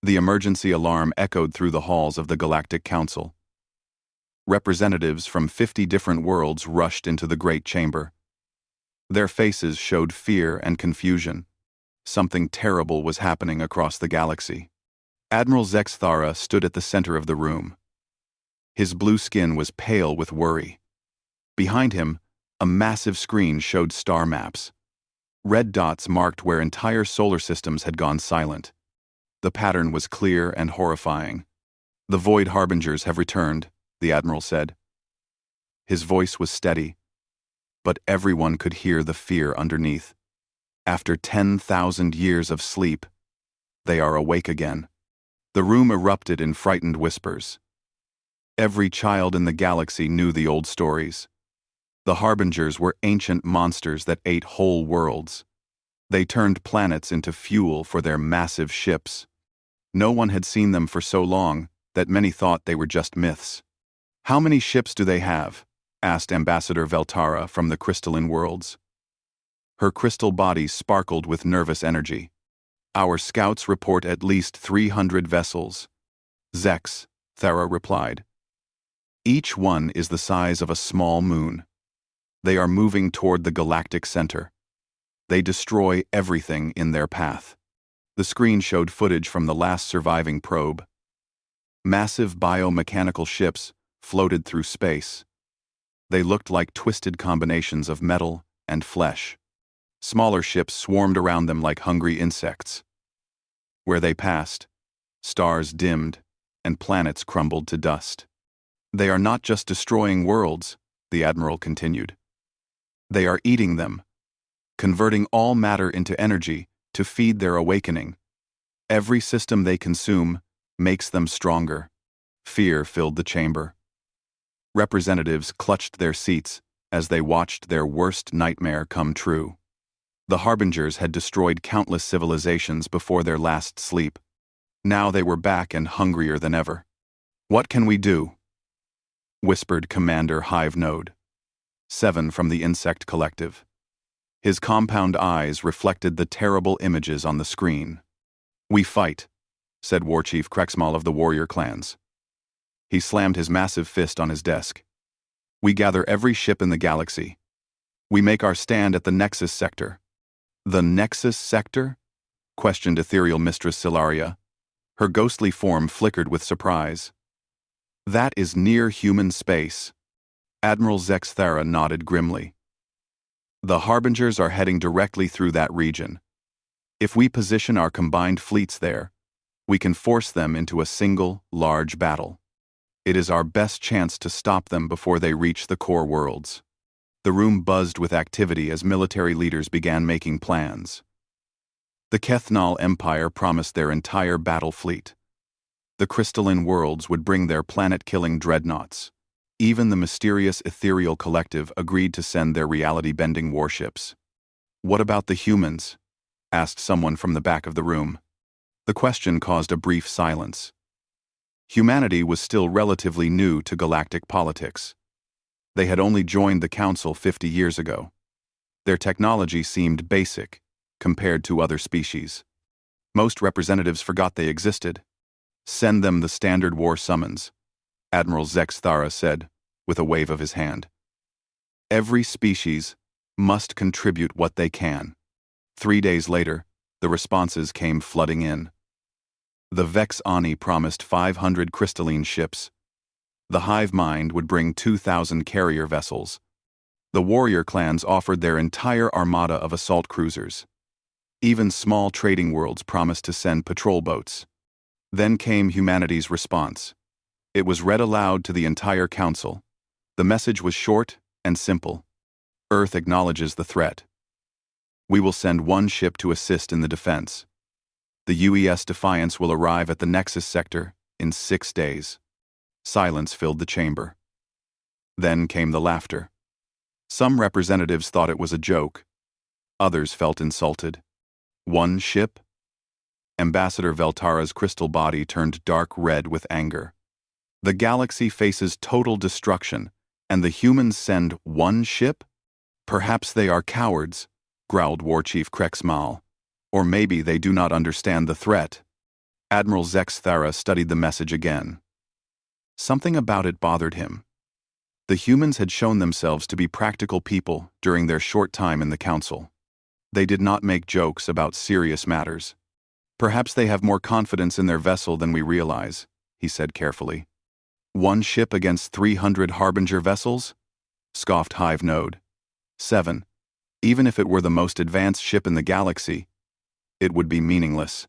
The emergency alarm echoed through the halls of the Galactic Council. Representatives from 50 different worlds rushed into the great chamber. Their faces showed fear and confusion. Something terrible was happening across the galaxy. Admiral Zex Thara stood at the center of the room. His blue skin was pale with worry. Behind him, a massive screen showed star maps. Red dots marked where entire solar systems had gone silent. The pattern was clear and horrifying. "The Void Harbingers have returned," the Admiral said. His voice was steady, but everyone could hear the fear underneath. After 10,000 years of sleep, they are awake again. The room erupted in frightened whispers. Every child in the galaxy knew the old stories. The Harbingers were ancient monsters that ate whole worlds. They turned planets into fuel for their massive ships. No one had seen them for so long that many thought they were just myths. "How many ships do they have?" asked Ambassador Veltara from the crystalline worlds. Her crystal body sparkled with nervous energy. "Our scouts report at least 300 vessels." "Zex," Thara replied. "Each one is the size of a small moon. They are moving toward the galactic center. They destroy everything in their path." The screen showed footage from the last surviving probe. Massive biomechanical ships floated through space. They looked like twisted combinations of metal and flesh. Smaller ships swarmed around them like hungry insects. Where they passed, stars dimmed and planets crumbled to dust. "They are not just destroying worlds," the Admiral continued. "They are eating them, converting all matter into energy to feed their awakening. Every system they consume makes them stronger." Fear filled the chamber. Representatives clutched their seats as they watched their worst nightmare come true. The Harbingers had destroyed countless civilizations before their last sleep. Now they were back and hungrier than ever. "What can we do?" whispered Commander Hive Node 7 from the Insect Collective. His compound eyes reflected the terrible images on the screen. "We fight," said Warchief Krexmal of the Warrior Clans. He slammed his massive fist on his desk. "We gather every ship in the galaxy. We make our stand at the Nexus Sector." "The Nexus Sector?" questioned Ethereal Mistress Silaria. Her ghostly form flickered with surprise. "That is near human space." Admiral Zex Thara nodded grimly. "The Harbingers are heading directly through that region. If we position our combined fleets there, we can force them into a single, large battle. It is our best chance to stop them before they reach the core worlds." The room buzzed with activity as military leaders began making plans. The Kethnal Empire promised their entire battle fleet. The crystalline worlds would bring their planet-killing dreadnoughts. Even the mysterious Ethereal Collective agreed to send their reality-bending warships. "What about the humans?" asked someone from the back of the room. The question caused a brief silence. Humanity was still relatively new to galactic politics. They had only joined the Council 50 years ago. Their technology seemed basic compared to other species. Most representatives forgot they existed. "Send them the standard war summons," Admiral Zex Thara said, with a wave of his hand. "Every species must contribute what they can." 3 days later, the responses came flooding in. The Vex Ani promised 500 crystalline ships. The Hive Mind would bring 2,000 carrier vessels. The warrior clans offered their entire armada of assault cruisers. Even small trading worlds promised to send patrol boats. Then came humanity's response. It was read aloud to the entire council. The message was short and simple. "Earth acknowledges the threat. We will send one ship to assist in the defense. The UES Defiance will arrive at the Nexus Sector in 6 days." Silence filled the chamber. Then came the laughter. Some representatives thought it was a joke. Others felt insulted. "One ship?" Ambassador Veltara's crystal body turned dark red with anger. "The galaxy faces total destruction, and the humans send one ship? Perhaps they are cowards," growled Warchief Krexmal. "Or maybe they do not understand the threat." Admiral Zex Thara studied the message again. Something about it bothered him. The humans had shown themselves to be practical people during their short time in the Council. They did not make jokes about serious matters. Perhaps they have more confidence in their vessel than we realize, he said carefully. One ship against 300 Harbinger vessels? Scoffed Hive Node. 7. Even if it were the most advanced ship in the galaxy, it would be meaningless.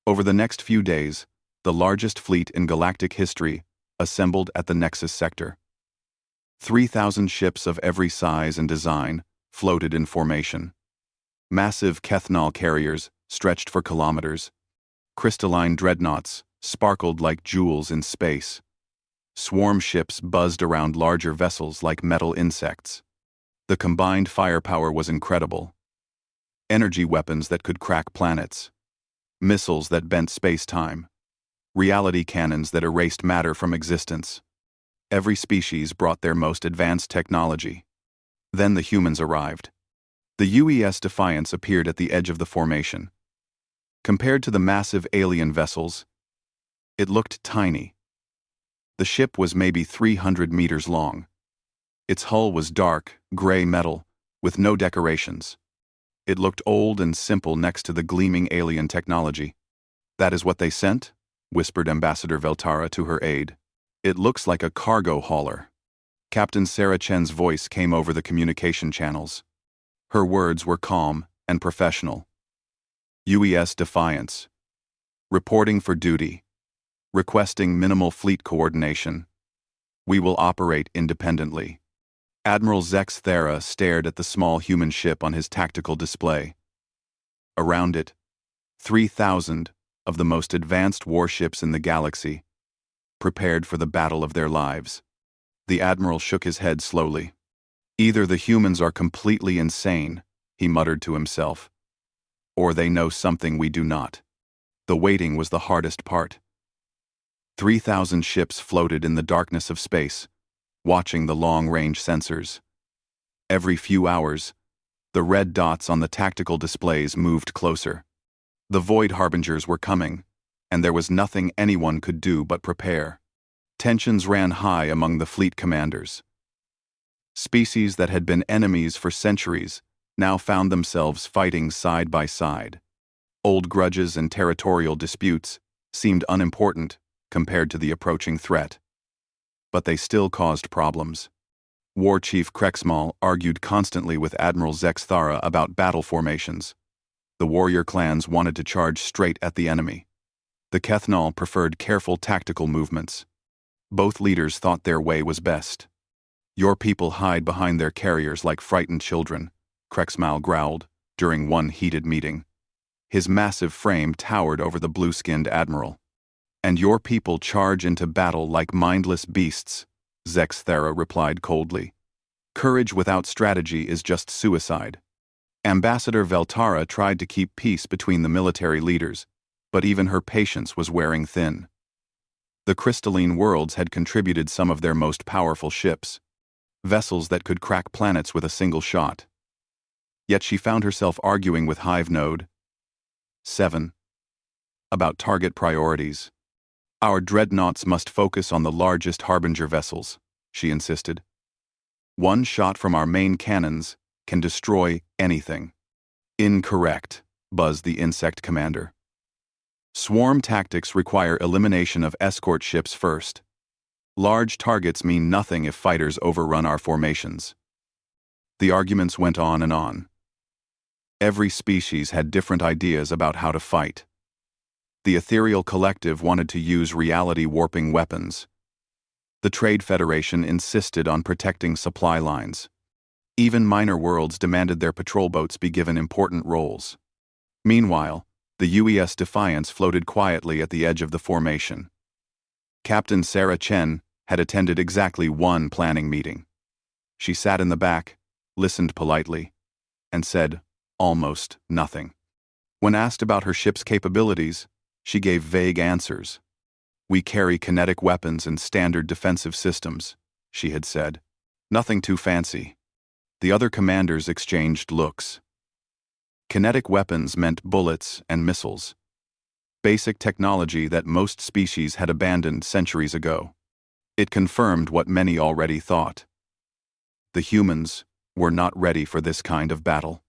Over the next few days, the largest fleet in galactic history assembled at the Nexus sector. 3,000 ships of every size and design floated in formation. Massive Kethnal carriers stretched for kilometers. Crystalline dreadnoughts sparkled like jewels in space. Swarm ships buzzed around larger vessels like metal insects. The combined firepower was incredible. Energy weapons that could crack planets. Missiles that bent space-time. Reality cannons that erased matter from existence. Every species brought their most advanced technology. Then the humans arrived. The UES Defiance appeared at the edge of the formation. Compared to the massive alien vessels, it looked tiny. The ship was maybe 300 meters long. Its hull was dark, gray metal, with no decorations. It looked old and simple next to the gleaming alien technology. "That is what they sent?" whispered Ambassador Veltara to her aide. "It looks like a cargo hauler." Captain Sarah Chen's voice came over the communication channels. Her words were calm and professional. UES Defiance. Reporting for duty. Requesting minimal fleet coordination. We will operate independently. Admiral Zex Thara stared at the small human ship on his tactical display. Around it, 3,000 of the most advanced warships in the galaxy, prepared for the battle of their lives. The Admiral shook his head slowly. "Either the humans are completely insane," he muttered to himself, "or they know something we do not." The waiting was the hardest part. 3,000 ships floated in the darkness of space, watching the long-range sensors. Every few hours, the red dots on the tactical displays moved closer. The Void Harbingers were coming, and there was nothing anyone could do but prepare. Tensions ran high among the fleet commanders. Species that had been enemies for centuries now found themselves fighting side by side. Old grudges and territorial disputes seemed unimportant compared to the approaching threat. But they still caused problems. War Chief Krexmal argued constantly with Admiral Zex Thara about battle formations. The warrior clans wanted to charge straight at the enemy. The Kethnal preferred careful tactical movements. Both leaders thought their way was best. "Your people hide behind their carriers like frightened children," Krexmal growled during one heated meeting. His massive frame towered over the blue-skinned admiral. "And your people charge into battle like mindless beasts," Zex Thara replied coldly. "Courage without strategy is just suicide." Ambassador Veltara tried to keep peace between the military leaders, but even her patience was wearing thin. The crystalline worlds had contributed some of their most powerful ships, vessels that could crack planets with a single shot. Yet she found herself arguing with Hive Node 7 about target priorities. "Our dreadnoughts must focus on the largest Harbinger vessels," she insisted. "One shot from our main cannons can destroy anything." "Incorrect," buzzed the insect commander. "Swarm tactics require elimination of escort ships first. Large targets mean nothing if fighters overrun our formations." The arguments went on and on. Every species had different ideas about how to fight. The Ethereal Collective wanted to use reality-warping weapons. The Trade Federation insisted on protecting supply lines. Even minor worlds demanded their patrol boats be given important roles. Meanwhile, the UES Defiance floated quietly at the edge of the formation. Captain Sarah Chen had attended exactly one planning meeting. She sat in the back, listened politely, and said almost nothing. When asked about her ship's capabilities, she gave vague answers. "We carry kinetic weapons and standard defensive systems," she had said. "Nothing too fancy." The other commanders exchanged looks. Kinetic weapons meant bullets and missiles. basic technology that most species had abandoned centuries ago. It confirmed what many already thought. The humans were not ready for this kind of battle.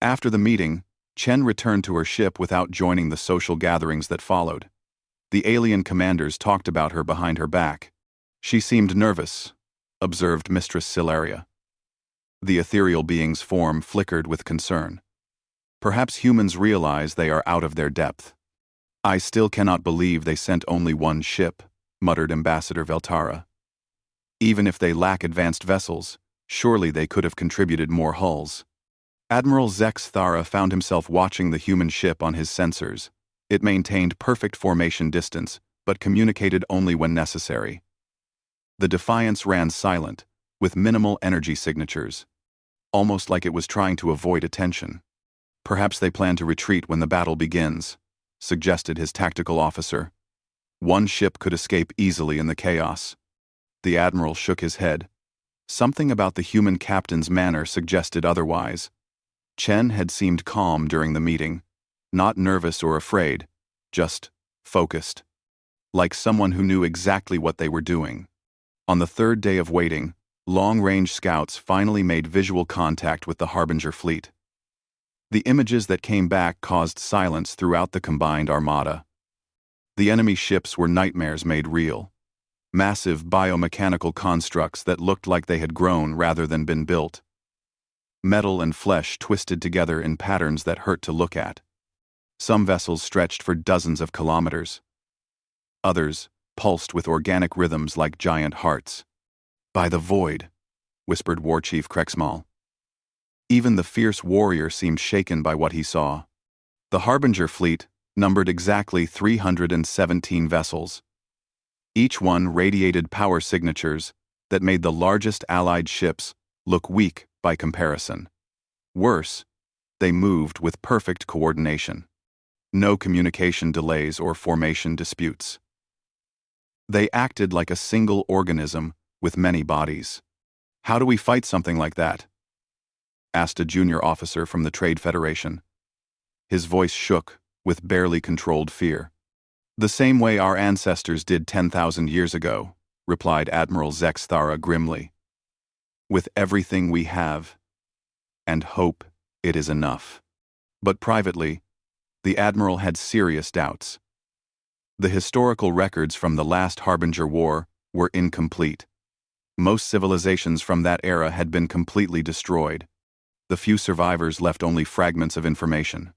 After the meeting, Chen returned to her ship without joining the social gatherings that followed. The alien commanders talked about her behind her back. She seemed nervous, observed Mistress Silaria. The ethereal being's form flickered with concern. Perhaps humans realize they are out of their depth. I still cannot believe they sent only one ship, muttered Ambassador Veltara. Even if they lack advanced vessels, surely they could have contributed more hulls. Admiral Zex Thara found himself watching the human ship on his sensors. It maintained perfect formation distance, but communicated only when necessary. The Defiance ran silent, with minimal energy signatures, almost like it was trying to avoid attention. Perhaps they plan to retreat when the battle begins, suggested his tactical officer. One ship could escape easily in the chaos. The admiral shook his head. Something about the human captain's manner suggested otherwise. Chen had seemed calm during the meeting, not nervous or afraid, just focused, like someone who knew exactly what they were doing. On the third day of waiting, long-range scouts finally made visual contact with the Harbinger fleet. The images that came back caused silence throughout the combined armada. The enemy ships were nightmares made real. Massive biomechanical constructs that looked like they had grown rather than been built. Metal and flesh twisted together in patterns that hurt to look at. Some vessels stretched for dozens of kilometers. Others pulsed with organic rhythms like giant hearts. By the void, whispered War Chief Krexmal. Even the fierce warrior seemed shaken by what he saw. The Harbinger fleet numbered exactly 317 vessels. Each one radiated power signatures that made the largest Allied ships look weak by comparison. Worse, they moved with perfect coordination. No communication delays or formation disputes. They acted like a single organism with many bodies. How do we fight something like that? Asked a junior officer from the Trade Federation. His voice shook with barely controlled fear. The same way our ancestors did 10,000 years ago, replied Admiral Zex Thara grimly. With everything we have, and hope it is enough. But privately, the Admiral had serious doubts. The historical records from the last Harbinger War were incomplete. Most civilizations from that era had been completely destroyed. The few survivors left only fragments of information.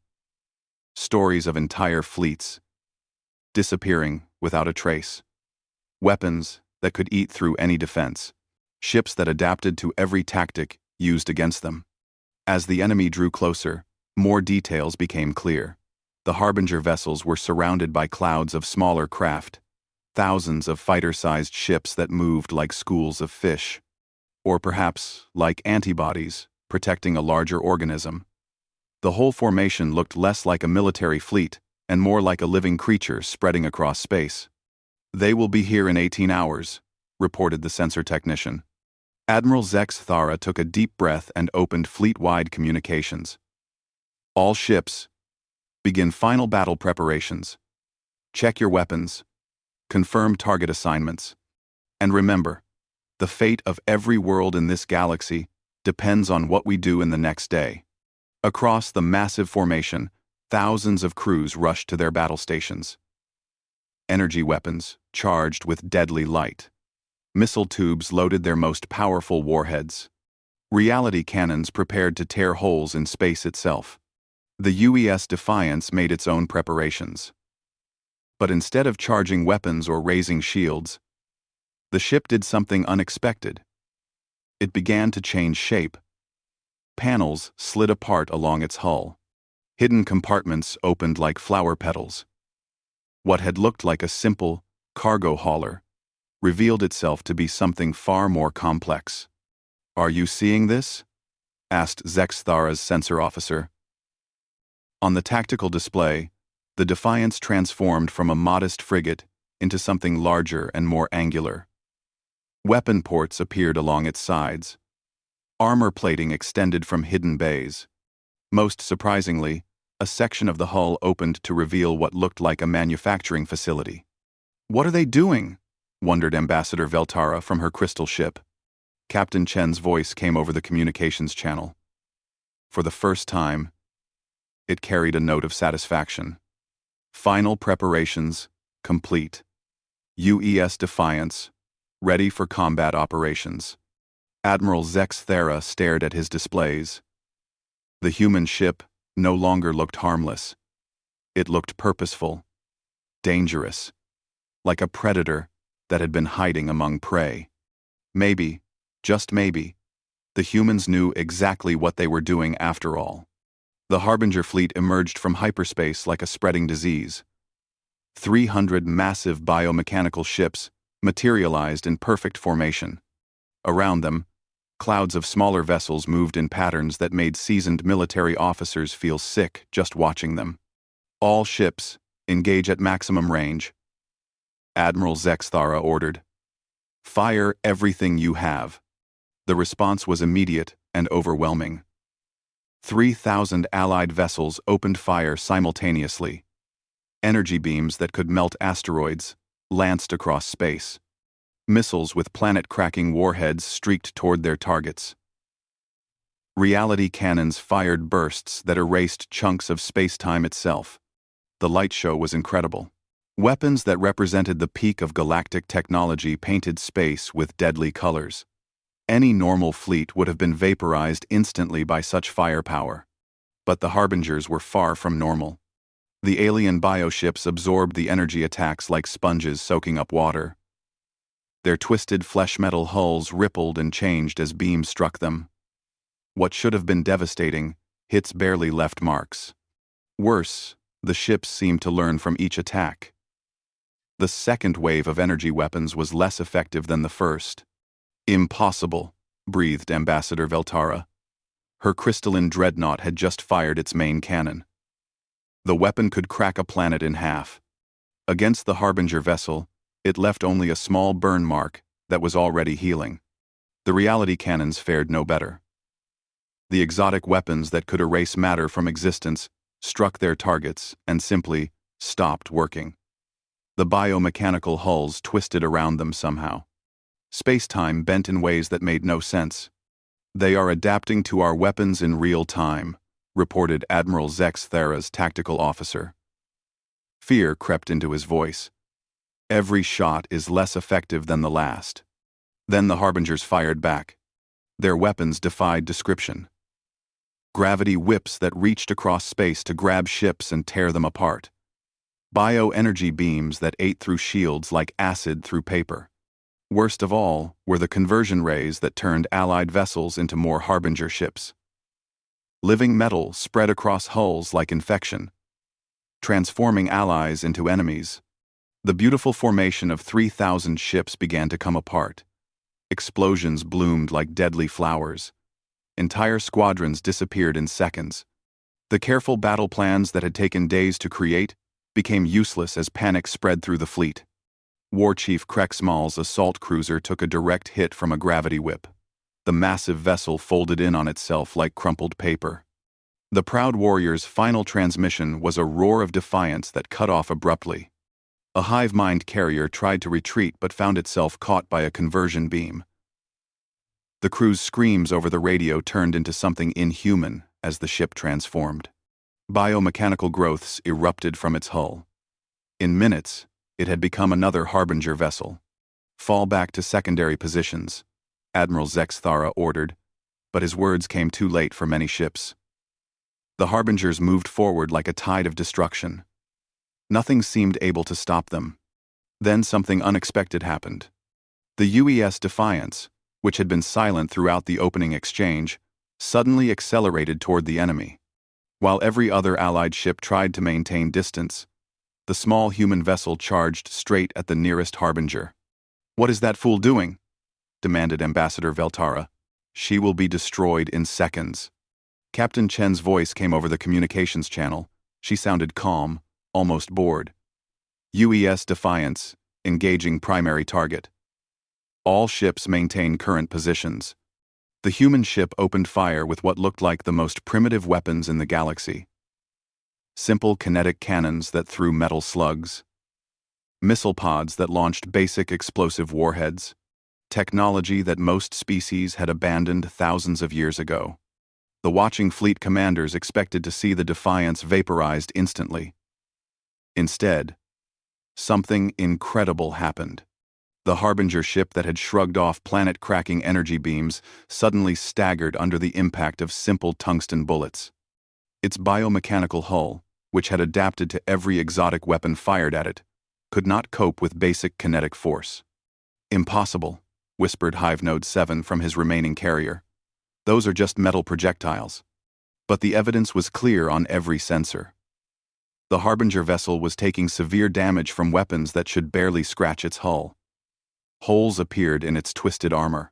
Stories of entire fleets disappearing without a trace. Weapons that could eat through any defense. Ships that adapted to every tactic used against them. As the enemy drew closer, more details became clear. The Harbinger vessels were surrounded by clouds of smaller craft, thousands of fighter-sized ships that moved like schools of fish, or perhaps like antibodies protecting a larger organism. The whole formation looked less like a military fleet and more like a living creature spreading across space. They will be here in 18 hours, reported the sensor technician. Admiral Zex Thara took a deep breath and opened fleet-wide communications. All ships, begin final battle preparations. Check your weapons. Confirm target assignments. And remember, the fate of every world in this galaxy depends on what we do in the next day. Across the massive formation, thousands of crews rushed to their battle stations. Energy weapons charged with deadly light. Missile tubes loaded their most powerful warheads. Reality cannons prepared to tear holes in space itself. The UES Defiance made its own preparations. But instead of charging weapons or raising shields, the ship did something unexpected. It began to change shape. Panels slid apart along its hull. Hidden compartments opened like flower petals. What had looked like a simple cargo hauler revealed itself to be something far more complex. Are you seeing this? Asked Zex Thara's sensor officer. On the tactical display, the Defiance transformed from a modest frigate into something larger and more angular. Weapon ports appeared along its sides. Armor plating extended from hidden bays. Most surprisingly, A section of the hull opened to reveal what looked like a manufacturing facility. "What are they doing?" wondered Ambassador Veltara from her crystal ship. Captain Chen's voice came over the communications channel. For the first time, it carried a note of satisfaction. "Final preparations complete. UES Defiance ready for combat operations." Admiral Zex Thera stared at his displays. The human ship no longer looked harmless. It looked purposeful, dangerous, like a predator that had been hiding among prey. Maybe, just maybe, the humans knew exactly what they were doing after all. The Harbinger fleet emerged from hyperspace like a spreading disease. 300 massive biomechanical ships materialized in perfect formation. Around them, clouds of smaller vessels moved in patterns that made seasoned military officers feel sick just watching them. "All ships, engage at maximum range," Admiral Zex Thara ordered. "Fire everything you have." The response was immediate and overwhelming. 3,000 Allied vessels opened fire simultaneously. Energy beams that could melt asteroids lanced across space. Missiles with planet-cracking warheads streaked toward their targets. Reality cannons fired bursts that erased chunks of space-time itself. The light show was incredible. Weapons that represented the peak of galactic technology painted space with deadly colors. Any normal fleet would have been vaporized instantly by such firepower. But the Harbingers were far from normal. The alien bioships absorbed the energy attacks like sponges soaking up water. Their twisted flesh-metal hulls rippled and changed as beams struck them. What should have been devastating, hits barely left marks. Worse, the ships seemed to learn from each attack. The second wave of energy weapons was less effective than the first. "Impossible," breathed Ambassador Veltara. Her crystalline dreadnought had just fired its main cannon. The weapon could crack a planet in half. Against the Harbinger vessel, it left only a small burn mark that was already healing. The reality cannons fared no better. The exotic weapons that could erase matter from existence struck their targets and simply stopped working. The biomechanical hulls twisted around them somehow. Space-time bent in ways that made no sense. "They are adapting to our weapons in real time," reported Admiral Zex Thera's tactical officer. Fear crept into his voice. Every shot is less effective than the last. Then the Harbingers fired back. Their weapons defied description. Gravity whips that reached across space to grab ships and tear them apart. Bioenergy beams that ate through shields like acid through paper. Worst of all were the conversion rays that turned Allied vessels into more Harbinger ships. Living metal spread across hulls like infection, transforming allies into enemies. The beautiful formation of 3,000 ships began to come apart. Explosions bloomed like deadly flowers. Entire squadrons disappeared in seconds. The careful battle plans that had taken days to create became useless as panic spread through the fleet. War Chief Krexmal's assault cruiser took a direct hit from a gravity whip. The massive vessel folded in on itself like crumpled paper. The proud warrior's final transmission was a roar of defiance that cut off abruptly. A hive-mind carrier tried to retreat but found itself caught by a conversion beam. The crew's screams over the radio turned into something inhuman as the ship transformed. Biomechanical growths erupted from its hull. In minutes, it had become another Harbinger vessel. "Fall back to secondary positions," Admiral Zex Thara ordered, but his words came too late for many ships. The Harbingers moved forward like a tide of destruction. Nothing seemed able to stop them. Then something unexpected happened. The UES Defiance, which had been silent throughout the opening exchange, suddenly accelerated toward the enemy. While every other Allied ship tried to maintain distance, the small human vessel charged straight at the nearest Harbinger. "What is that fool doing?" demanded Ambassador Veltara. "She will be destroyed in seconds." Captain Chen's voice came over the communications channel. She sounded calm, almost bored. "UES Defiance, engaging primary target. All ships maintain current positions." The human ship opened fire with what looked like the most primitive weapons in the galaxy. simple kinetic cannons that threw metal slugs, missile pods that launched basic explosive warheads, technology that most species had abandoned thousands of years ago. The watching fleet commanders expected to see the Defiance vaporized instantly. Instead, something incredible happened. The Harbinger ship that had shrugged off planet-cracking energy beams suddenly staggered under the impact of simple tungsten bullets. Its biomechanical hull, which had adapted to every exotic weapon fired at it, could not cope with basic kinetic force. "Impossible," whispered Hive Node 7 from his remaining carrier. "Those are just metal projectiles." But the evidence was clear on every sensor. The Harbinger vessel was taking severe damage from weapons that should barely scratch its hull. Holes appeared in its twisted armor.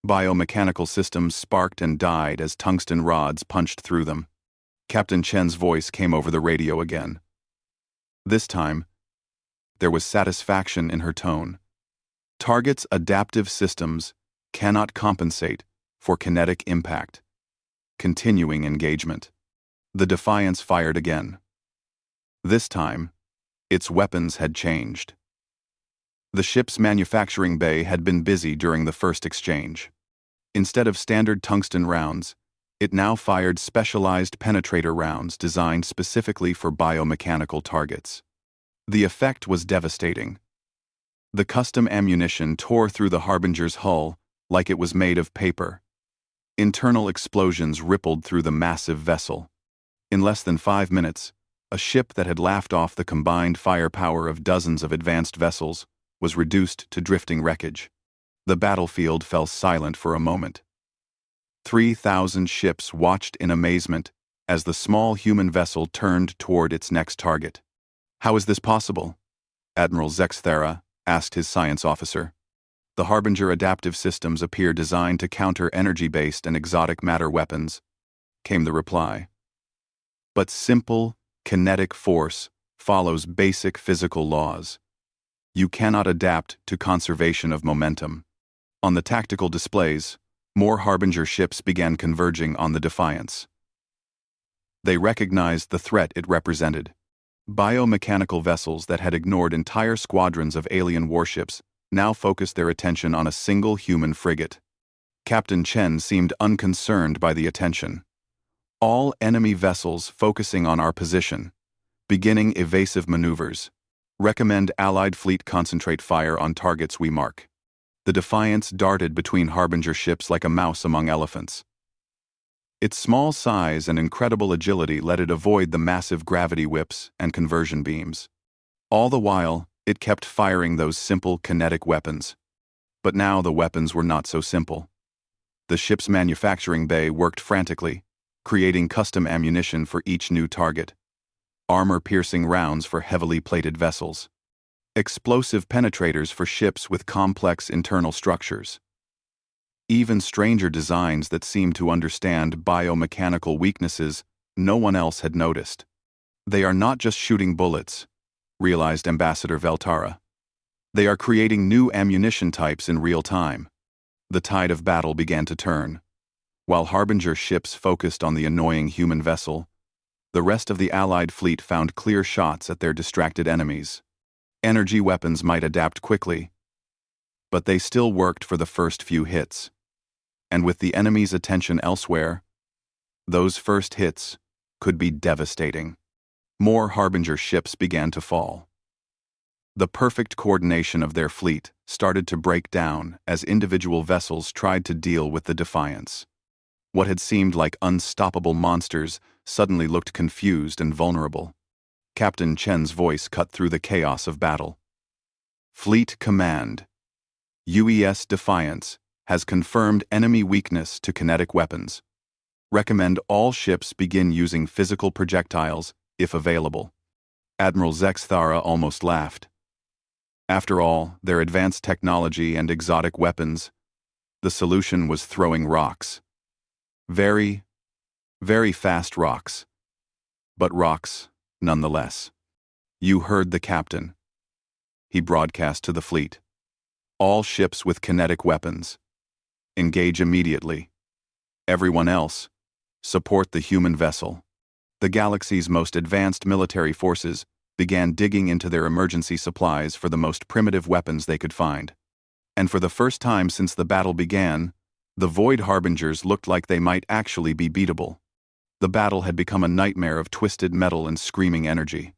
Biomechanical systems sparked and died as tungsten rods punched through them. Captain Chen's voice came over the radio again. This time, there was satisfaction in her tone. "Target's adaptive systems cannot compensate for kinetic impact." Continuing engagement. The Defiance fired again. This time, its weapons had changed. The ship's manufacturing bay had been busy during the first exchange. Instead of standard tungsten rounds, it now fired specialized penetrator rounds designed specifically for biomechanical targets. The effect was devastating. The custom ammunition tore through the Harbinger's hull like it was made of paper. Internal explosions rippled through the massive vessel. In less than 5 minutes, a ship that had laughed off the combined firepower of dozens of advanced vessels was reduced to drifting wreckage. The battlefield fell silent for a moment. 3,000 ships watched in amazement as the small human vessel turned toward its next target. "How is this possible?" Admiral Zexthera asked his science officer. "The Harbinger adaptive systems appear designed to counter energy-based and exotic matter weapons," came the reply. "But simple, kinetic force follows basic physical laws. You cannot adapt to conservation of momentum." On the tactical displays, more Harbinger ships began converging on the Defiance. They recognized the threat it represented. Biomechanical vessels that had ignored entire squadrons of alien warships now focused their attention on a single human frigate. Captain Chen seemed unconcerned by the attention. "All enemy vessels focusing on our position. Beginning evasive maneuvers. Recommend Allied fleet concentrate fire on targets we mark." The Defiance darted between Harbinger ships like a mouse among elephants. Its small size and incredible agility let it avoid the massive gravity whips and conversion beams. All the while, it kept firing those simple kinetic weapons. But now the weapons were not so simple. The ship's manufacturing bay worked frantically, creating custom ammunition for each new target. Armor-piercing rounds for heavily plated vessels. Explosive penetrators for ships with complex internal structures. Even stranger designs that seemed to understand biomechanical weaknesses no one else had noticed. "They are not just shooting bullets," realized Ambassador Veltara. "They are creating new ammunition types in real time." The tide of battle began to turn. While Harbinger ships focused on the annoying human vessel, the rest of the Allied fleet found clear shots at their distracted enemies. Energy weapons might adapt quickly, but they still worked for the first few hits. And with the enemy's attention elsewhere, those first hits could be devastating. More Harbinger ships began to fall. The perfect coordination of their fleet started to break down as individual vessels tried to deal with the Defiance. What had seemed like unstoppable monsters suddenly looked confused and vulnerable. Captain Chen's voice cut through the chaos of battle. "Fleet Command. UES Defiance has confirmed enemy weakness to kinetic weapons. Recommend all ships begin using physical projectiles if available." Admiral Zexthara almost laughed. After all, their advanced technology and exotic weapons, the solution was throwing rocks. Very, very fast rocks. But rocks, nonetheless. "You heard the captain." He broadcast to the fleet. "All ships with kinetic weapons. Engage immediately. Everyone else, support the human vessel." The galaxy's most advanced military forces began digging into their emergency supplies for the most primitive weapons they could find. And for the first time since the battle began, the Void Harbingers looked like they might actually be beatable. The battle had become a nightmare of twisted metal and screaming energy.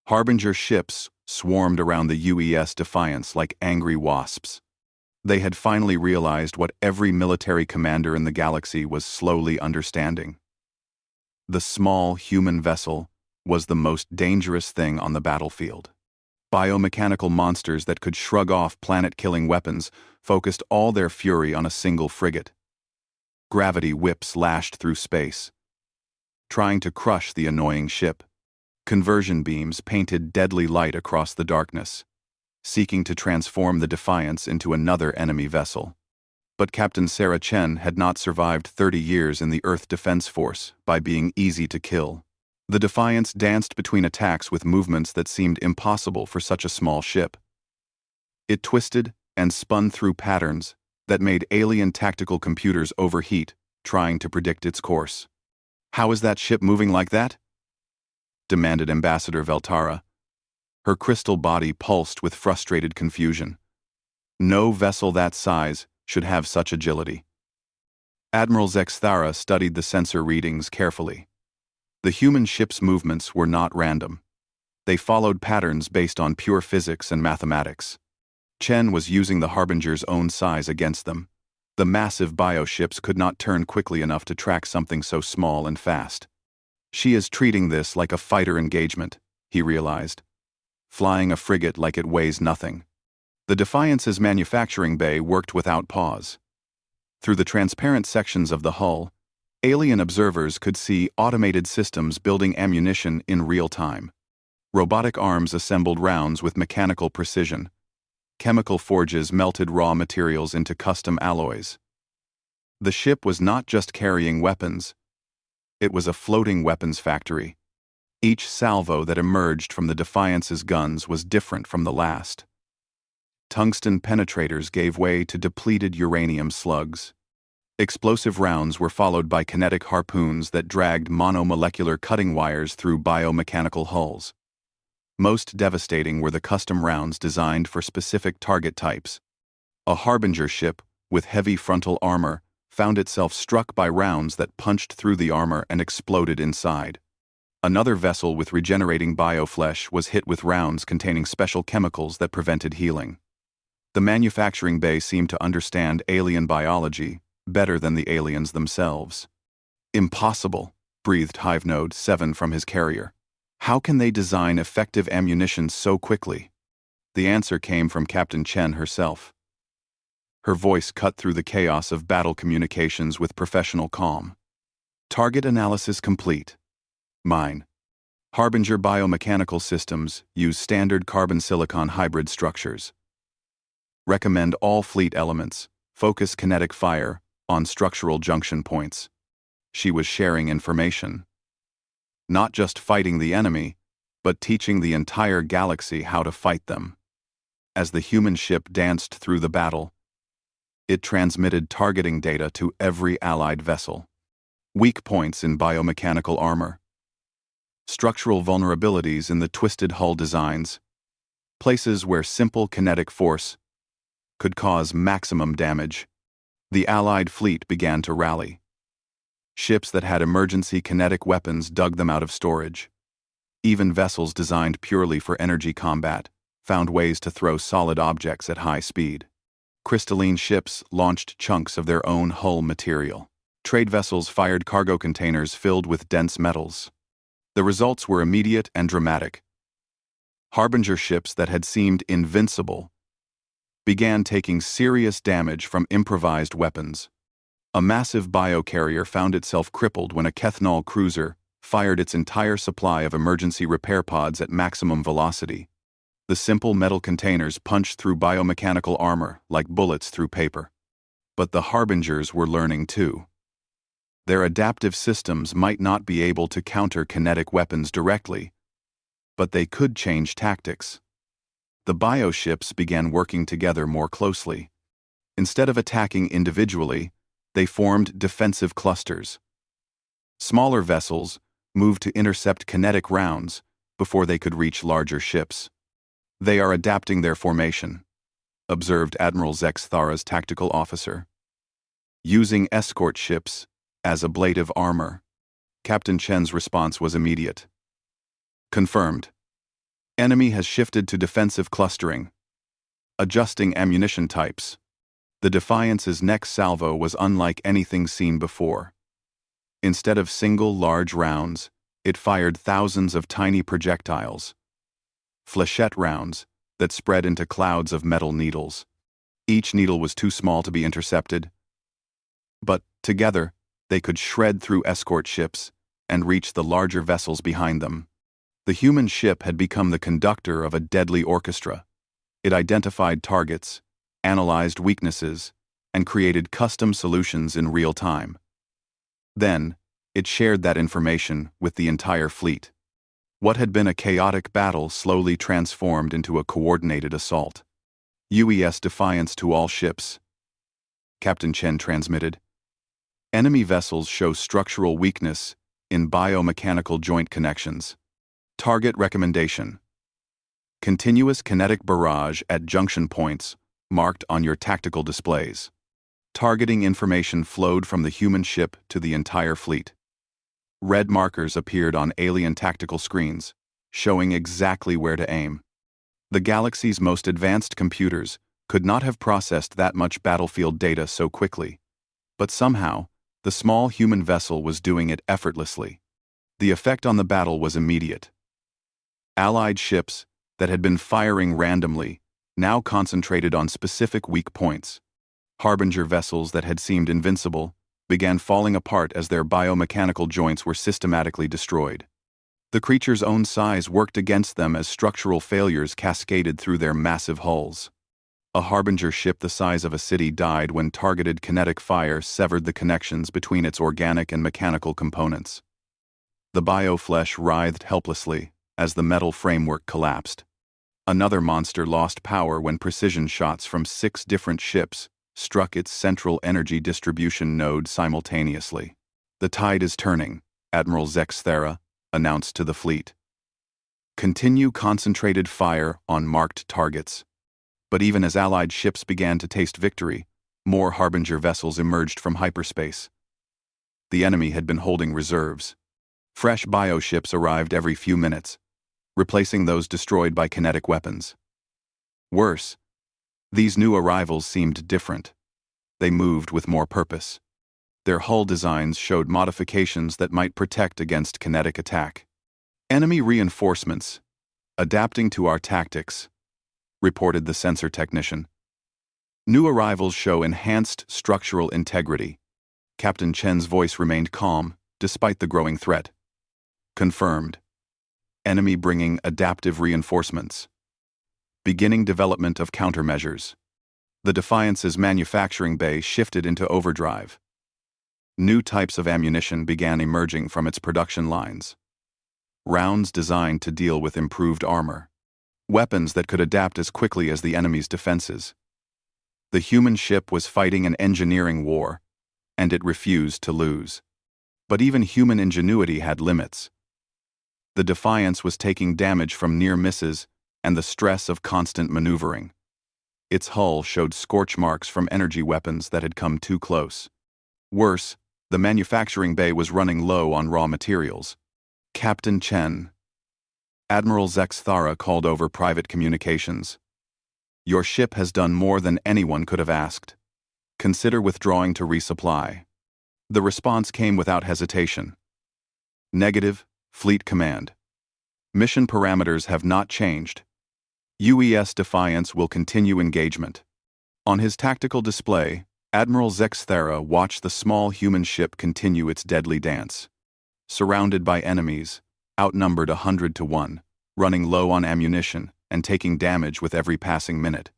Harbinger ships swarmed around the UES Defiance like angry wasps. They had finally realized what every military commander in the galaxy was slowly understanding. The small human vessel was the most dangerous thing on the battlefield. Biomechanical monsters that could shrug off planet-killing weapons focused all their fury on a single frigate. Gravity whips lashed through space, trying to crush the annoying ship. Conversion beams painted deadly light across the darkness, seeking to transform the Defiance into another enemy vessel. But Captain Sarah Chen had not survived 30 years in the Earth Defense Force by being easy to kill. The Defiance danced between attacks with movements that seemed impossible for such a small ship. It twisted and spun through patterns that made alien tactical computers overheat, trying to predict its course. "How is that ship moving like that?" demanded Ambassador Veltara. Her crystal body pulsed with frustrated confusion. No vessel that size should have such agility. Admiral Zexthara studied the sensor readings carefully. The human ship's movements were not random. They followed patterns based on pure physics and mathematics. Chen was using the Harbinger's own size against them. The massive bioships could not turn quickly enough to track something so small and fast. She is treating this like a fighter engagement, he realized. Flying a frigate like it weighs nothing. The Defiance's manufacturing bay worked without pause. Through the transparent sections of the hull, alien observers could see automated systems building ammunition in real time. Robotic arms assembled rounds with mechanical precision. Chemical forges melted raw materials into custom alloys. The ship was not just carrying weapons. It was a floating weapons factory. Each salvo that emerged from the Defiance's guns was different from the last. Tungsten penetrators gave way to depleted uranium slugs. Explosive rounds were followed by kinetic harpoons that dragged monomolecular cutting wires through biomechanical hulls. Most devastating were the custom rounds designed for specific target types. A Harbinger ship, with heavy frontal armor, found itself struck by rounds that punched through the armor and exploded inside. Another vessel with regenerating bioflesh was hit with rounds containing special chemicals that prevented healing. The manufacturing bay seemed to understand alien biology better than the aliens themselves. "Impossible," breathed Hive Node 7 from his carrier. "How can they design effective ammunition so quickly?" The answer came from Captain Chen herself. Her voice cut through the chaos of battle communications with professional calm. "Target analysis complete. Mine. Harbinger biomechanical systems use standard carbon-silicon hybrid structures. Recommend all fleet elements focus kinetic fire on structural junction points." She was sharing information. Not just fighting the enemy, but teaching the entire galaxy how to fight them. As the human ship danced through the battle, it transmitted targeting data to every allied vessel. Weak points in biomechanical armor. Structural vulnerabilities in the twisted hull designs. Places where simple kinetic force could cause maximum damage. The Allied fleet began to rally. Ships that had emergency kinetic weapons dug them out of storage. Even vessels designed purely for energy combat found ways to throw solid objects at high speed. Crystalline ships launched chunks of their own hull material. Trade vessels fired cargo containers filled with dense metals. The results were immediate and dramatic. Harbinger ships that had seemed invincible began taking serious damage from improvised weapons. A massive biocarrier found itself crippled when a Kethnol cruiser fired its entire supply of emergency repair pods at maximum velocity. The simple metal containers punched through biomechanical armor like bullets through paper. But the Harbingers were learning too. Their adaptive systems might not be able to counter kinetic weapons directly, but they could change tactics. The bioships began working together more closely. Instead of attacking individually, they formed defensive clusters. Smaller vessels moved to intercept kinetic rounds before they could reach larger ships. "They are adapting their formation," observed Admiral Zex Thara's tactical officer. "Using escort ships as ablative armor." Captain Chen's response was immediate. "Confirmed. Enemy has shifted to defensive clustering, adjusting ammunition types." The Defiance's next salvo was unlike anything seen before. Instead of single large rounds, it fired thousands of tiny projectiles, flechette rounds that spread into clouds of metal needles. Each needle was too small to be intercepted, but together they could shred through escort ships and reach the larger vessels behind them. The human ship had become the conductor of a deadly orchestra. It identified targets, analyzed weaknesses, and created custom solutions in real time. Then, it shared that information with the entire fleet. What had been a chaotic battle slowly transformed into a coordinated assault. "UES defiance to all ships," Captain Chen transmitted. "Enemy vessels show structural weakness in biomechanical joint connections. Target recommendation: continuous kinetic barrage at junction points marked on your tactical displays." Targeting information flowed from the human ship to the entire fleet. Red markers appeared on alien tactical screens, showing exactly where to aim. The galaxy's most advanced computers could not have processed that much battlefield data so quickly, but somehow, the small human vessel was doing it effortlessly. The effect on the battle was immediate. Allied ships that had been firing randomly now concentrated on specific weak points. Harbinger vessels that had seemed invincible began falling apart as their biomechanical joints were systematically destroyed. The creature's own size worked against them as structural failures cascaded through their massive hulls. A Harbinger ship the size of a city died when targeted kinetic fire severed the connections between its organic and mechanical components. The bioflesh writhed helplessly as the metal framework collapsed. Another monster lost power when precision shots from 6 different ships struck its central energy distribution node simultaneously. "The tide is turning," Admiral Zex Thara announced to the fleet. "Continue concentrated fire on marked targets." But even as Allied ships began to taste victory, more Harbinger vessels emerged from hyperspace. The enemy had been holding reserves. Fresh bioships arrived every few minutes, replacing those destroyed by kinetic weapons. Worse, these new arrivals seemed different. They moved with more purpose. Their hull designs showed modifications that might protect against kinetic attack. "Enemy reinforcements, adapting to our tactics," reported the sensor technician. "New arrivals show enhanced structural integrity." Captain Chen's voice remained calm, despite the growing threat. "Confirmed. Enemy bringing adaptive reinforcements. Beginning development of countermeasures." The Defiance's manufacturing bay shifted into overdrive. New types of ammunition began emerging from its production lines. Rounds designed to deal with improved armor. Weapons that could adapt as quickly as the enemy's defenses. The human ship was fighting an engineering war, and it refused to lose. But even human ingenuity had limits. The Defiance was taking damage from near misses and the stress of constant maneuvering. Its hull showed scorch marks from energy weapons that had come too close. Worse, the manufacturing bay was running low on raw materials. "Captain Chen," Admiral Zex Thara called over private communications. "Your ship has done more than anyone could have asked. Consider withdrawing to resupply." The response came without hesitation. "Negative, Fleet Command. Mission parameters have not changed. UES Defiance will continue engagement." On his tactical display, Admiral Zex Thara watched the small human ship continue its deadly dance. Surrounded by enemies, outnumbered 100 to 1, running low on ammunition and taking damage with every passing minute,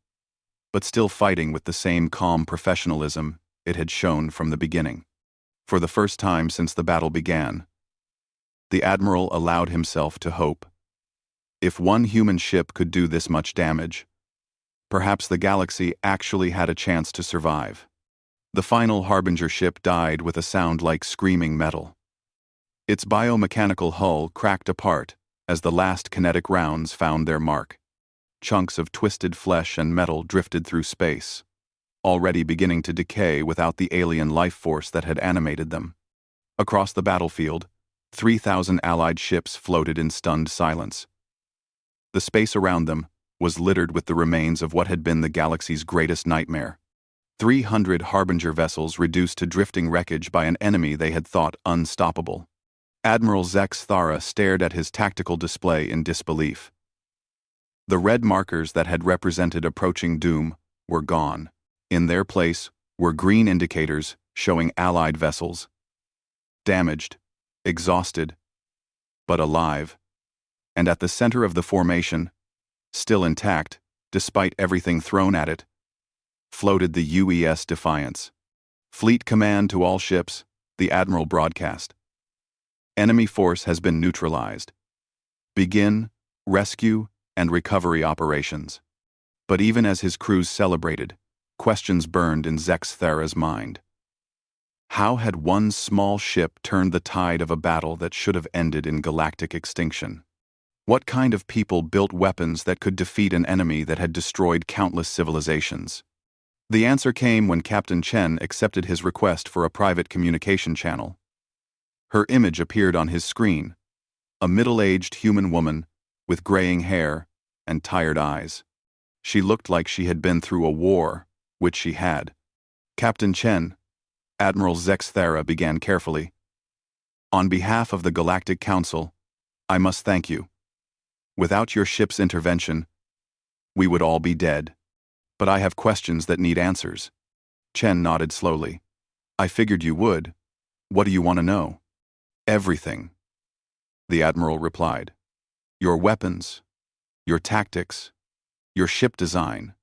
but still fighting with the same calm professionalism it had shown from the beginning. For the first time since the battle began, the Admiral allowed himself to hope. If one human ship could do this much damage, perhaps the galaxy actually had a chance to survive. The final Harbinger ship died with a sound like screaming metal. Its biomechanical hull cracked apart as the last kinetic rounds found their mark. Chunks of twisted flesh and metal drifted through space, already beginning to decay without the alien life force that had animated them. Across the battlefield, 3,000 Allied ships floated in stunned silence. The space around them was littered with the remains of what had been the galaxy's greatest nightmare. 300 Harbinger vessels reduced to drifting wreckage by an enemy they had thought unstoppable. Admiral Zex Thara stared at his tactical display in disbelief. The red markers that had represented approaching doom were gone. In their place were green indicators showing Allied vessels. Damaged, exhausted, but alive. And at the center of the formation, still intact, despite everything thrown at it, floated the UES Defiance. Fleet command to all ships, the Admiral broadcast. Enemy force has been neutralized. Begin rescue and recovery operations. But even as his crews celebrated, questions burned in Zex Thara's mind. How had one small ship turned the tide of a battle that should have ended in galactic extinction? What kind of people built weapons that could defeat an enemy that had destroyed countless civilizations? The answer came when Captain Chen accepted his request for a private communication channel. Her image appeared on his screen, a middle-aged human woman with graying hair and tired eyes. She looked like she had been through a war, which she had. Captain Chen, Admiral Zex Thara began carefully. On behalf of the Galactic Council, I must thank you. Without your ship's intervention, we would all be dead. But I have questions that need answers. Chen nodded slowly. I figured you would. What do you want to know? Everything, the Admiral replied. Your weapons, your tactics, your ship design.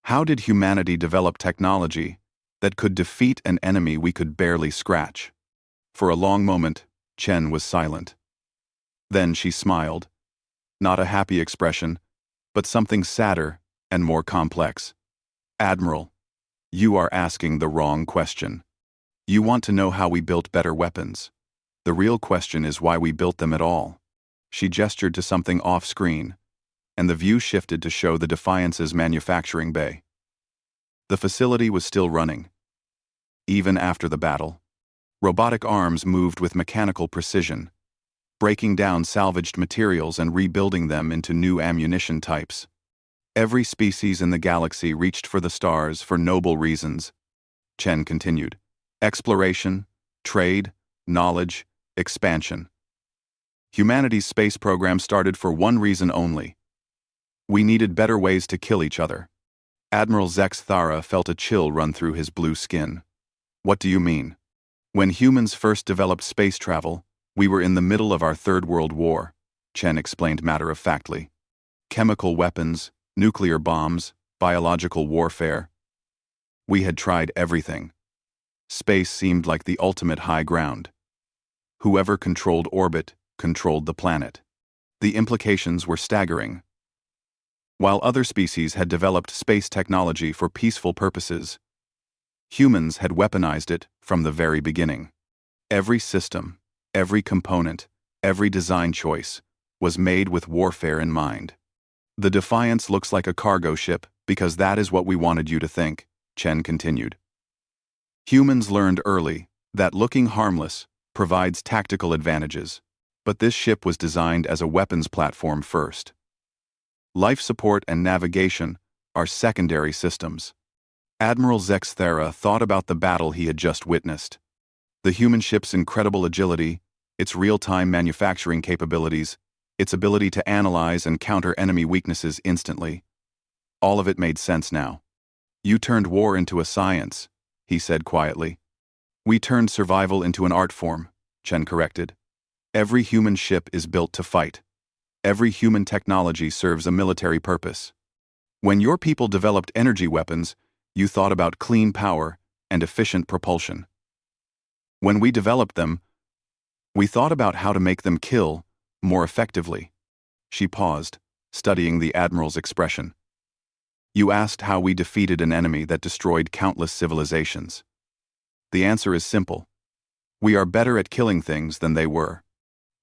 How did humanity develop technology that could defeat an enemy we could barely scratch? For a long moment, Chen was silent. Then she smiled. Not a happy expression, but something sadder and more complex. Admiral, you are asking the wrong question. You want to know how we built better weapons. The real question is why we built them at all. She gestured to something off-screen, and the view shifted to show the Defiance's manufacturing bay. The facility was still running. Even after the battle, robotic arms moved with mechanical precision, breaking down salvaged materials and rebuilding them into new ammunition types. Every species in the galaxy reached for the stars for noble reasons. Chen continued. Exploration, trade, knowledge, expansion. Humanity's space program started for one reason only. We needed better ways to kill each other. Admiral Zex Thara felt a chill run through his blue skin. What do you mean? When humans first developed space travel, we were in the middle of our Third World War, Chen explained matter-of-factly. Chemical weapons, nuclear bombs, biological warfare. We had tried everything. Space seemed like the ultimate high ground. Whoever controlled orbit controlled the planet. The implications were staggering. While other species had developed space technology for peaceful purposes, humans had weaponized it from the very beginning. Every system, every component, every design choice was made with warfare in mind. The Defiance looks like a cargo ship because that is what we wanted you to think, Chen continued. Humans learned early that looking harmless provides tactical advantages, but this ship was designed as a weapons platform first. Life support and navigation are secondary systems. Admiral Zex Thara thought about the battle he had just witnessed. The human ship's incredible agility, its real-time manufacturing capabilities, its ability to analyze and counter enemy weaknesses instantly. All of it made sense now. You turned war into a science, he said quietly. We turned survival into an art form, Chen corrected. Every human ship is built to fight. Every human technology serves a military purpose. When your people developed energy weapons, you thought about clean power and efficient propulsion. When we developed them, we thought about how to make them kill more effectively. She paused, studying the Admiral's expression. You asked how we defeated an enemy that destroyed countless civilizations. The answer is simple. We are better at killing things than they were.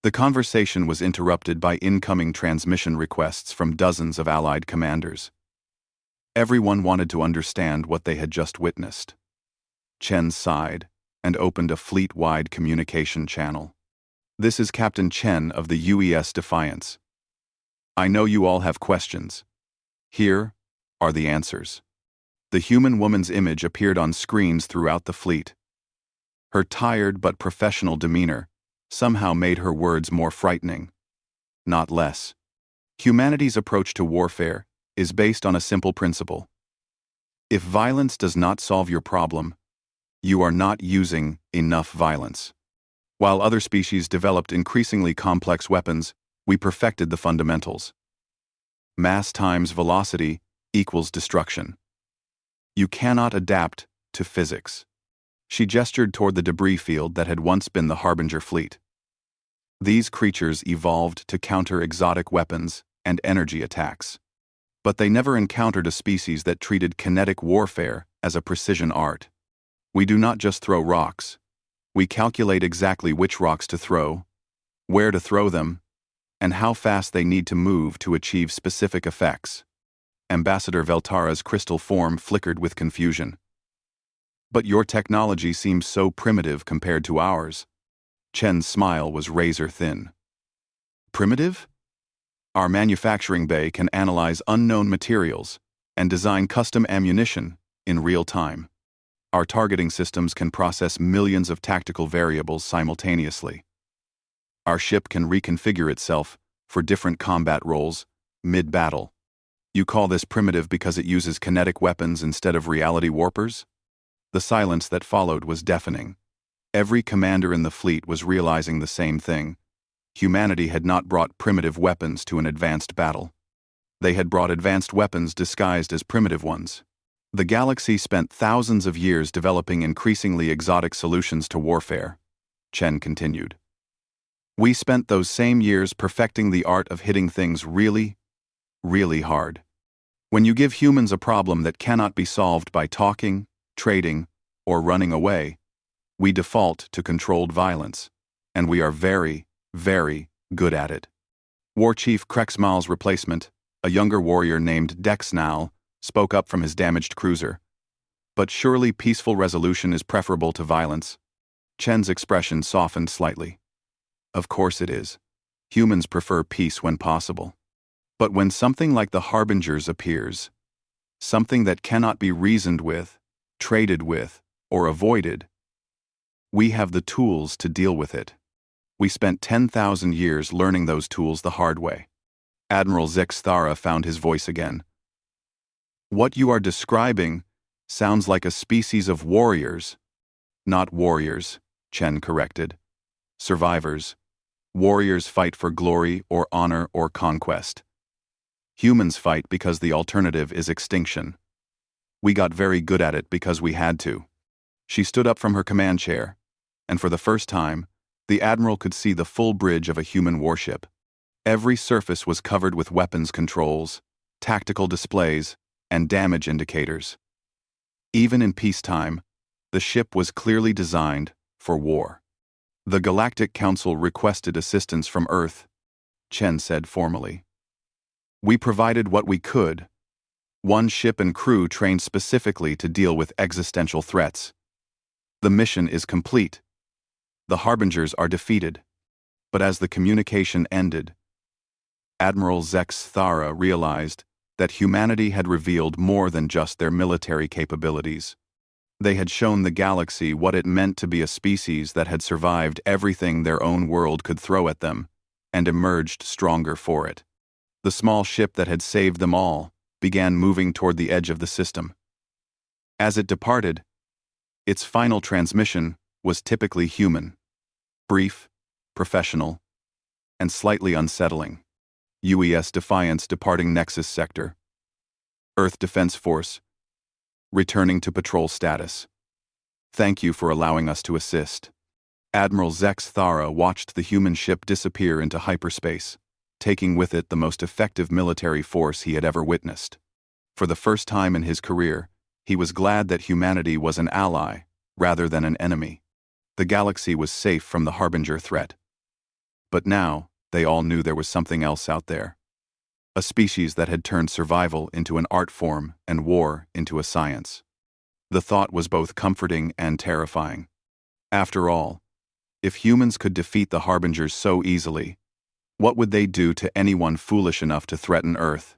The conversation was interrupted by incoming transmission requests from dozens of Allied commanders. Everyone wanted to understand what they had just witnessed. Chen sighed and opened a fleet-wide communication channel. "This is Captain Chen of the UES Defiance. I know you all have questions. Here are the answers." The human woman's image appeared on screens throughout the fleet. Her tired but professional demeanor somehow made her words more frightening, not less. Humanity's approach to warfare is based on a simple principle. If violence does not solve your problem, you are not using enough violence. While other species developed increasingly complex weapons, we perfected the fundamentals. Mass times velocity equals destruction. You cannot adapt to physics. She gestured toward the debris field that had once been the Harbinger fleet. These creatures evolved to counter exotic weapons and energy attacks. But they never encountered a species that treated kinetic warfare as a precision art. We do not just throw rocks. We calculate exactly which rocks to throw, where to throw them, and how fast they need to move to achieve specific effects. Ambassador Veltara's crystal form flickered with confusion. "But your technology seems so primitive compared to ours." Chen's smile was razor-thin. "Primitive? Our manufacturing bay can analyze unknown materials and design custom ammunition in real time. Our targeting systems can process millions of tactical variables simultaneously. Our ship can reconfigure itself for different combat roles mid-battle. You call this primitive because it uses kinetic weapons instead of reality warpers?" The silence that followed was deafening. Every commander in the fleet was realizing the same thing. Humanity had not brought primitive weapons to an advanced battle. They had brought advanced weapons disguised as primitive ones. The galaxy spent thousands of years developing increasingly exotic solutions to warfare, Chen continued. We spent those same years perfecting the art of hitting things really, really hard. When you give humans a problem that cannot be solved by talking, trading, or running away, we default to controlled violence, and we are very, very good at it. War Chief Krexmal's replacement, a younger warrior named Dexnal, spoke up from his damaged cruiser. "But surely peaceful resolution is preferable to violence." Chen's expression softened slightly. "Of course it is. Humans prefer peace when possible. But when something like the Harbingers appears, something that cannot be reasoned with, traded with, or avoided, we have the tools to deal with it. We spent 10,000 years learning those tools the hard way." Admiral Zexthara found his voice again. "What you are describing sounds like a species of warriors." "Not warriors," Chen corrected. "Survivors. Warriors fight for glory or honor or conquest. Humans fight because the alternative is extinction. We got very good at it because we had to." She stood up from her command chair, and for the first time, the Admiral could see the full bridge of a human warship. Every surface was covered with weapons controls, tactical displays, and damage indicators. Even in peacetime, the ship was clearly designed for war. "The Galactic Council requested assistance from Earth," Chen said formally. "We provided what we could. One ship and crew trained specifically to deal with existential threats. The mission is complete. The Harbingers are defeated." But as the communication ended, Admiral Zexthara realized that humanity had revealed more than just their military capabilities. They had shown the galaxy what it meant to be a species that had survived everything their own world could throw at them, and emerged stronger for it. The small ship that had saved them all began moving toward the edge of the system. As it departed, its final transmission was typically human. Brief, professional, and slightly unsettling. UES Defiance departing Nexus Sector. Earth Defense Force, returning to patrol status. Thank you for allowing us to assist. Admiral Zexthara watched the human ship disappear into hyperspace, taking with it the most effective military force he had ever witnessed. For the first time in his career, he was glad that humanity was an ally rather than an enemy. The galaxy was safe from the Harbinger threat. But now, they all knew there was something else out there. A species that had turned survival into an art form and war into a science. The thought was both comforting and terrifying. After all, if humans could defeat the Harbingers so easily, what would they do to anyone foolish enough to threaten Earth?